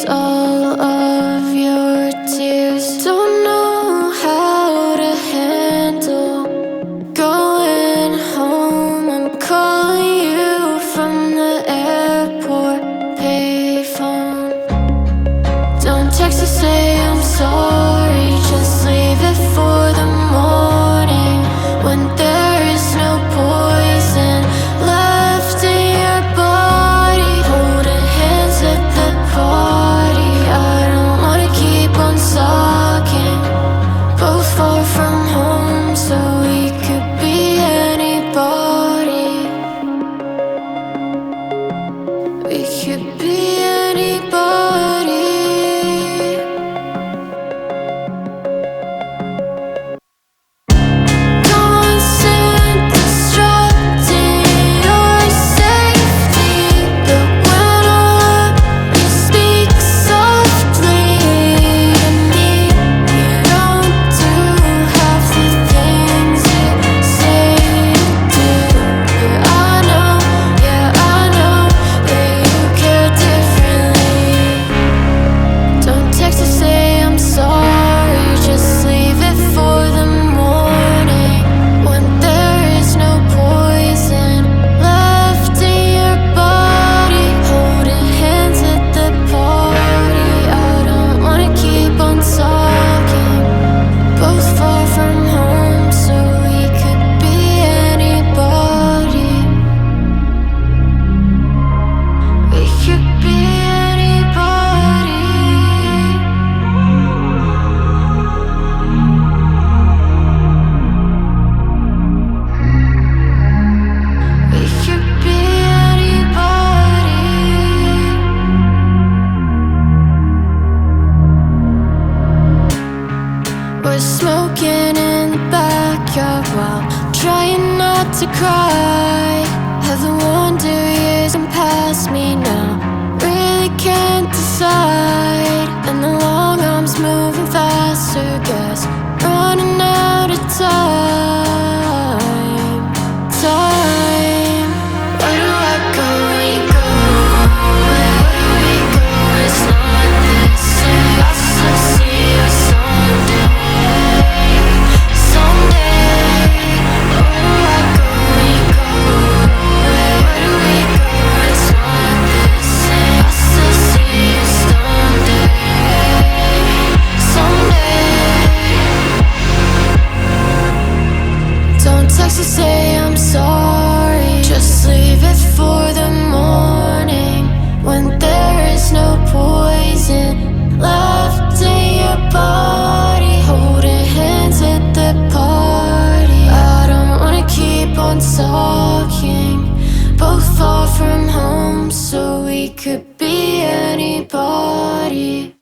erase all of your tears. Don't know how to handle going home. I'm calling you from the airport payphone. Don't text to say I'm sorry, just leave it for the morning, when there is no poison left in your body. Holding hands at the party, I don't wanna keep on talking. Both far from home, so we could be anybody. We could be anybody. Constant destructing your safety, but when I you speak softly to me, you don't do half the things you say you do. But I know, yeah, I know that you care differently. Don't text to say I'm sorry, just leave it for the morning, when there is no poison left in your body. Holding hands at the party, I don't wanna keep on talking. Both far from home, so we could be anybody. We could be anybody. We could be anybody. We're smoking in the backyard while trying not to cry. Have the wonder years and past me now, really can't decide. And the long arms moving faster, guess running out of time. Where do I go when you go away? Where do we go? It's not the same. I'll still see you someday. Where do I go when you go away? Where do we go? It's not the same. I'll still see you someday. Don't text to say I'm sorry, just leave it for the morning, when there is no poison left in your body. Holding hands at the party, I don't wanna keep on talking. Both far from home, so we could be anybody.